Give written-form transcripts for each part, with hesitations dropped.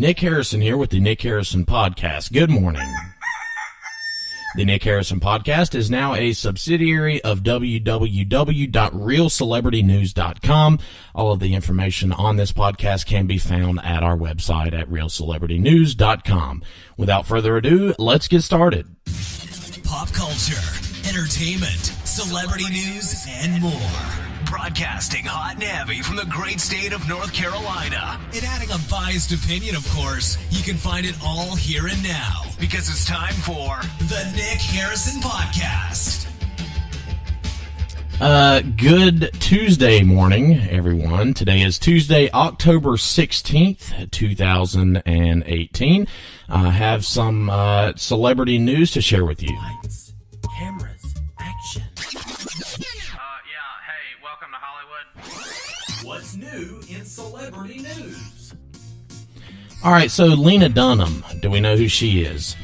Nick Harrison here with the Nick Harrison Podcast. Good morning. The Nick Harrison Podcast is now a subsidiary of www.realcelebritynews.com. All of the information on this podcast can be found at our website at realcelebritynews.com. Without further ado, let's get started. Pop culture, entertainment, celebrity news, and more. Broadcasting hot and heavy from the great state of North Carolina. And adding a biased opinion, of course, you can find it all here and now. Because it's time for the Nick Harrison Podcast. Good Tuesday morning, everyone. Today is Tuesday, October 16th, 2018. I have some celebrity news to share with you. Lights, cameras, action. Welcome to Hollywood. What's new in celebrity news? All right, so Lena Dunham, do we know who she is?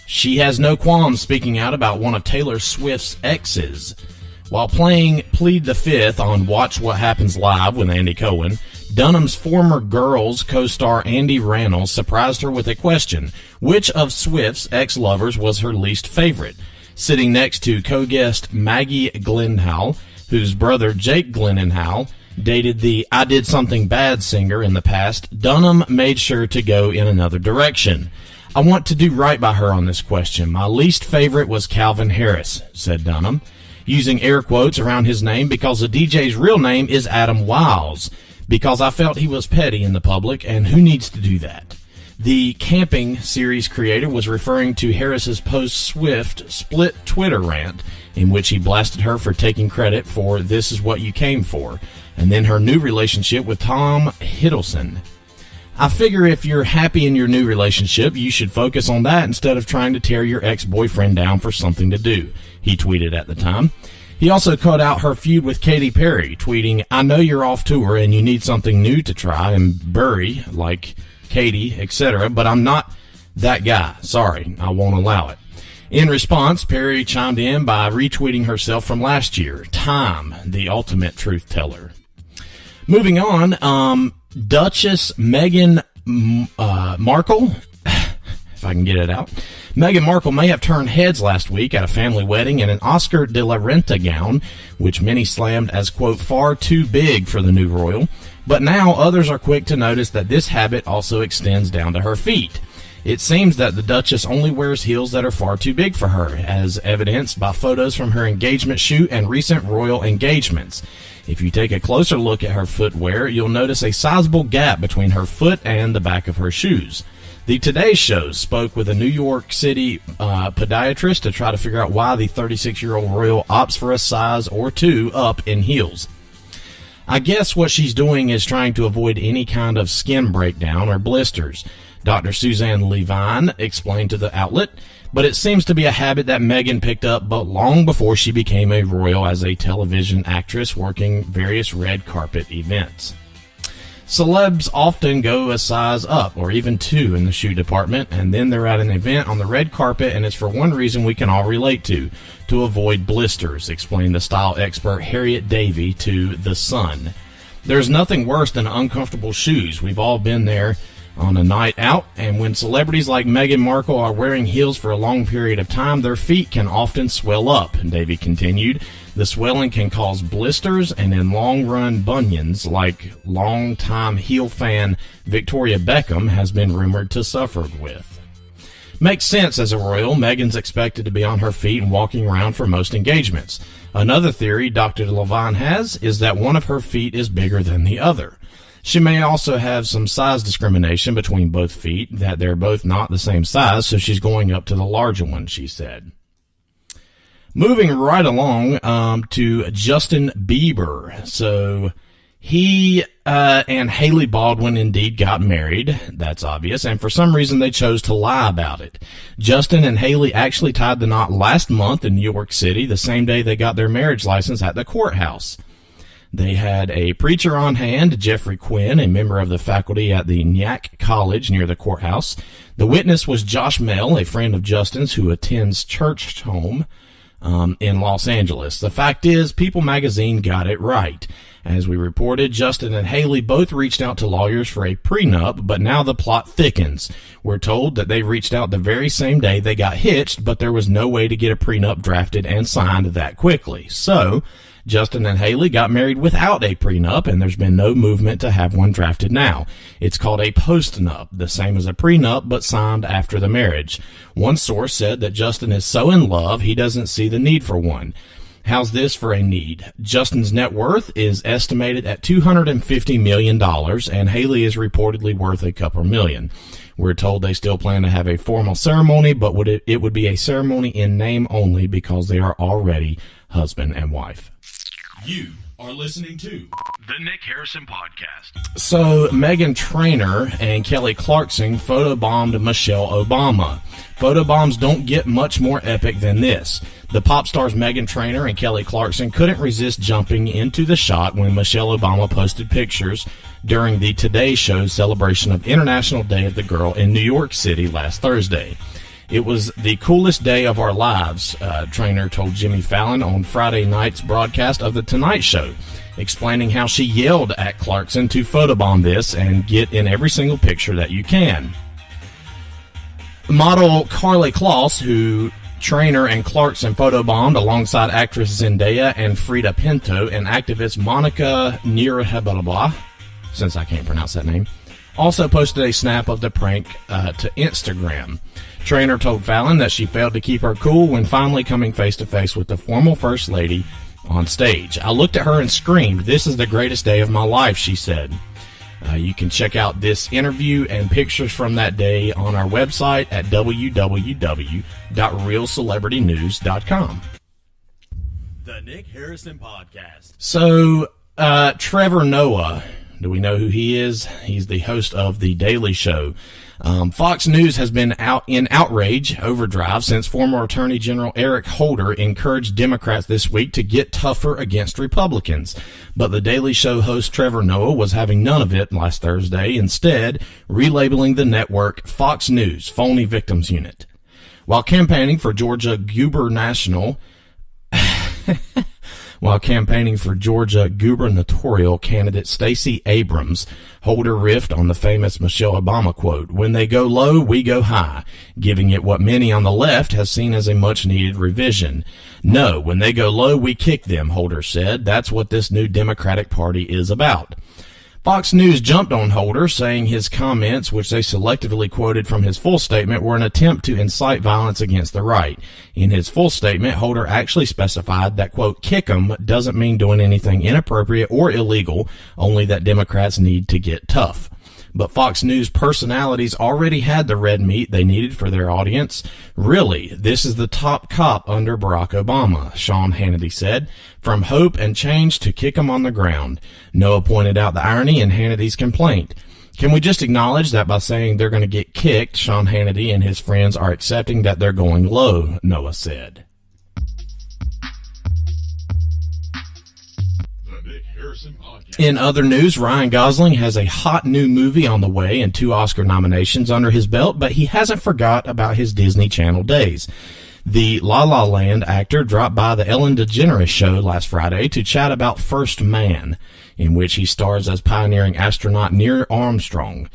She has no qualms speaking out about one of Taylor Swift's exes. While playing Plead the Fifth on Watch What Happens Live with Andy Cohen, Dunham's former Girls co-star Andy Rannells surprised her with a question: which of Swift's ex-lovers was her least favorite? Sitting next to co-guest Maggie Gyllenhaal, whose brother Jake Gyllenhaal dated the I Did Something Bad singer in the past, Dunham made sure to go in another direction. I want to do right by her on this question. My least favorite was Calvin Harris, said Dunham, using air quotes around his name because the DJ's real name is Adam Wiles, because I felt he was petty in the public, and who needs to do that? The Camping series creator was referring to Harris's post-Swift split Twitter rant, in which he blasted her for taking credit for This Is What You Came For, and then her new relationship with Tom Hiddleston. I figure if you're happy in your new relationship, you should focus on that instead of trying to tear your ex-boyfriend down for something to do, he tweeted at the time. He also called out her feud with Katy Perry, tweeting, I know you're off tour and you need something new to try and bury, like Katy, etc., but I'm not that guy. Sorry, I won't allow it. In response, Perry chimed in by retweeting herself from last year, Time, the ultimate truth teller. Moving on, Duchess Meghan Markle, if I can get it out. Meghan Markle may have turned heads last week at a family wedding in an Oscar de la Renta gown, which many slammed as, quote, far too big for the new royal. But now others are quick to notice that this habit also extends down to her feet. It seems that the Duchess only wears heels that are far too big for her, as evidenced by photos from her engagement shoot and recent royal engagements. If you take a closer look at her footwear, you'll notice a sizable gap between her foot and the back of her shoes. The Today Show spoke with a New York City podiatrist to try to figure out why the 36-year-old royal opts for a size or two up in heels. I guess what she's doing is trying to avoid any kind of skin breakdown or blisters, Dr. Suzanne Levine explained to the outlet, but it seems to be a habit that Meghan picked up but long before she became a royal as a television actress working various red carpet events. Celebs often go a size up, or even two, in the shoe department, and then they're at an event on the red carpet, and it's for one reason we can all relate to avoid blisters, explained the style expert Harriet Davey to The Sun. There's nothing worse than uncomfortable shoes. We've all been there on a night out, and when celebrities like Meghan Markle are wearing heels for a long period of time, their feet can often swell up, Davey continued. The swelling can cause blisters and in long-run bunions, like long-time heel fan Victoria Beckham has been rumored to suffer with. Makes sense as a royal. Meghan's expected to be on her feet and walking around for most engagements. Another theory Dr. Levine has is that one of her feet is bigger than the other. She may also have some size discrimination between both feet, that they're both not the same size, so she's going up to the larger one, she said. Moving right along to Justin Bieber. So he and Hailey Baldwin indeed got married. That's obvious. And for some reason they chose to lie about it. Justin and Hailey actually tied the knot last month in New York City, the same day they got their marriage license at the courthouse. They had a preacher on hand, Jeffrey Quinn, a member of the faculty at the Nyack College near the courthouse. The witness was Josh Mell, a friend of Justin's who attends church home. in Los Angeles. The fact is, People magazine got it right. As we reported, Justin and Haley both reached out to lawyers for a prenup, but now the plot thickens. We're told that they reached out the very same day they got hitched, but there was no way to get a prenup drafted and signed that quickly. So, Justin and Haley got married without a prenup, and there's been no movement to have one drafted now. It's called a postnup, the same as a prenup, but signed after the marriage. One source said that Justin is so in love, he doesn't see the need for one. How's this for a need? Justin's net worth is estimated at $250 million, and Haley is reportedly worth a couple million. We're told they still plan to have a formal ceremony, but it would be a ceremony in name only because they are already husband and wife. You are listening to the Nick Harrison Podcast. So, Meghan Trainor and Kelly Clarkson photobombed Michelle Obama. Photobombs don't get much more epic than this. The pop stars Meghan Trainor and Kelly Clarkson couldn't resist jumping into the shot when Michelle Obama posted pictures during the Today Show's celebration of International Day of the Girl in New York City last Thursday. It was the coolest day of our lives, Trainor told Jimmy Fallon on Friday night's broadcast of The Tonight Show, explaining how she yelled at Clarkson to photobomb this and get in every single picture that you can. Model Carly Kloss, who Trainor and Clarkson photobombed alongside actress Zendaya and Frida Pinto and activist Monica Neerahababa, since I can't pronounce that name, also posted a snap of the prank to Instagram. Trainor told Fallon that she failed to keep her cool when finally coming face to face with the former First Lady on stage. I looked at her and screamed, "This is the greatest day of my life," she said. You can check out this interview and pictures from that day on our website at www.realcelebritynews.com. The Nick Harrison Podcast. So, Trevor Noah, do we know who he is? He's the host of The Daily Show. Fox News has been out in outrage overdrive since former Attorney General Eric Holder encouraged Democrats this week to get tougher against Republicans. But The Daily Show host Trevor Noah was having none of it last Thursday, instead relabeling the network Fox News, Phony Victims Unit. While campaigning for Georgia gubernatorial candidate Stacey Abrams, Holder riffed on the famous Michelle Obama quote, "When they go low, we go high," giving it what many on the left has seen as a much-needed revision. "No, when they go low, we kick them," Holder said. "That's what this new Democratic Party is about." Fox News jumped on Holder, saying his comments, which they selectively quoted from his full statement, were an attempt to incite violence against the right. In his full statement, Holder actually specified that, quote, "kick 'em" doesn't mean doing anything inappropriate or illegal, only that Democrats need to get tough. But Fox News personalities already had the red meat they needed for their audience. "Really, this is the top cop under Barack Obama," Sean Hannity said. "From hope and change to kick 'em on the ground." Noah pointed out the irony in Hannity's complaint. "Can we just acknowledge that by saying they're going to get kicked, Sean Hannity and his friends are accepting that they're going low," Noah said. In other news, Ryan Gosling has a hot new movie on the way and 2 Oscar nominations under his belt, but he hasn't forgot about his Disney Channel days. The La La Land actor dropped by the Ellen DeGeneres show last Friday to chat about First Man, in which he stars as pioneering astronaut Neil Armstrong.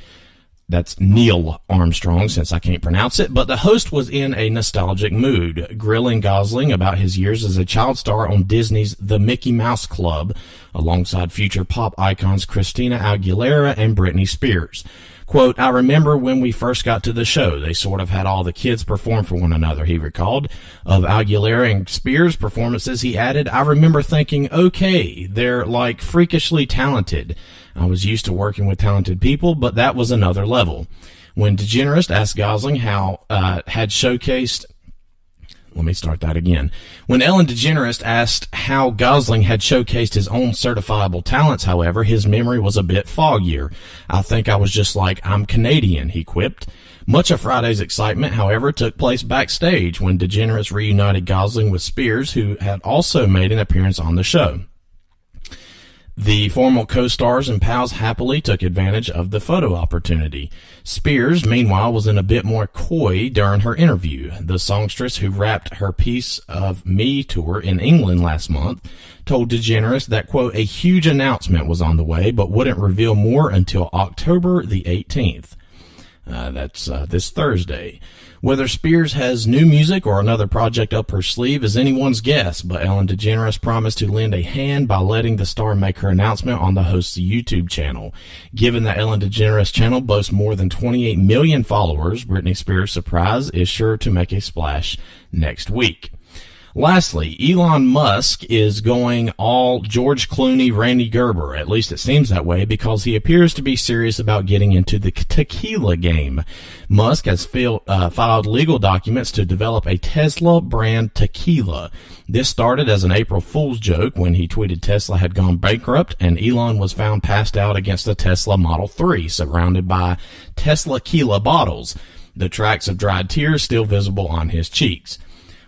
That's Neil Armstrong, since I can't pronounce it, but the host was in a nostalgic mood, grilling Gosling about his years as a child star on Disney's The Mickey Mouse Club, alongside future pop icons Christina Aguilera and Brittney Spears. Quote, "I remember when we first got to the show, they sort of had all the kids perform for one another," he recalled. Of Aguilera and Spears' performances, he added, "I remember thinking, okay, they're like freakishly talented. I was used to working with talented people, but that was another level." When DeGeneres asked Gosling how had showcased... Let me start that again. When Ellen DeGeneres asked how Gosling had showcased his own certifiable talents, however, his memory was a bit foggier. "I think I was just like, I'm Canadian," he quipped. Much of Friday's excitement, however, took place backstage when DeGeneres reunited Gosling with Spears, who had also made an appearance on the show. The former co-stars and pals happily took advantage of the photo opportunity. Spears, meanwhile, was in a bit more coy during her interview. The songstress, who wrapped her Piece of Me tour in England last month, told DeGeneres that, quote, a huge announcement was on the way, but wouldn't reveal more until October the 18th. That's this Thursday. Whether Spears has new music or another project up her sleeve is anyone's guess, but Ellen DeGeneres promised to lend a hand by letting the star make her announcement on the host's YouTube channel. Given that Ellen DeGeneres' channel boasts more than 28 million followers, Britney Spears' surprise is sure to make a splash next week. Lastly, Elon Musk is going all George Clooney, Randy Gerber. At least it seems that way, because he appears to be serious about getting into the tequila game. Musk has filed legal documents to develop a Tesla brand tequila. This started as an April Fool's joke when he tweeted Tesla had gone bankrupt and Elon was found passed out against a Tesla Model 3 surrounded by Tesla-quila bottles. The tracks of dried tears still visible on his cheeks.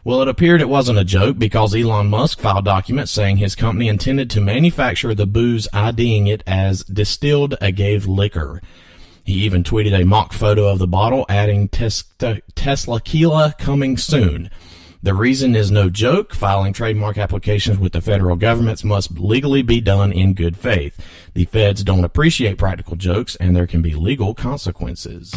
Well, it appeared it wasn't a joke, because Elon Musk filed documents saying his company intended to manufacture the booze, IDing it as distilled agave liquor. He even tweeted a mock photo of the bottle, adding Tesla-quila coming soon. The reason is no joke. Filing trademark applications with the federal governments must legally be done in good faith. The feds don't appreciate practical jokes, and there can be legal consequences.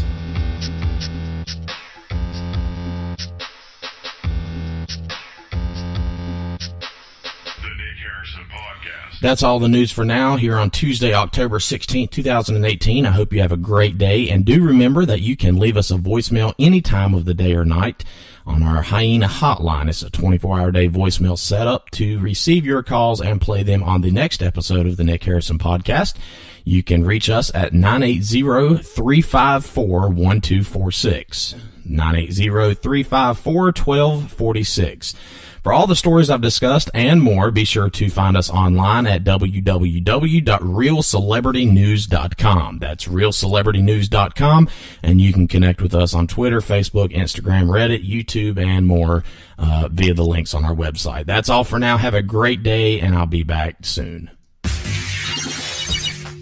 That's all the news for now here on Tuesday, October 16th, 2018. I hope you have a great day, and do remember that you can leave us a voicemail any time of the day or night on our Hyena hotline. It's a 24-hour day voicemail setup to receive your calls and play them on the next episode of the Nick Harrison Podcast. You can reach us at 980-354-1246, 980-354-1246. For all the stories I've discussed and more, be sure to find us online at www.realcelebritynews.com. That's realcelebritynews.com, and you can connect with us on Twitter, Facebook, Instagram, Reddit, YouTube, and more via the links on our website. That's all for now. Have a great day, and I'll be back soon.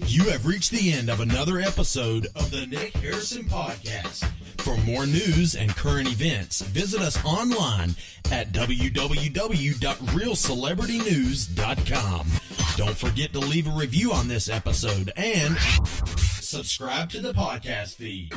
You have reached the end of another episode of the Nick Harrison Podcast. For more news and current events, visit us online at www.realcelebritynews.com. Don't forget to leave a review on this episode and subscribe to the podcast feed.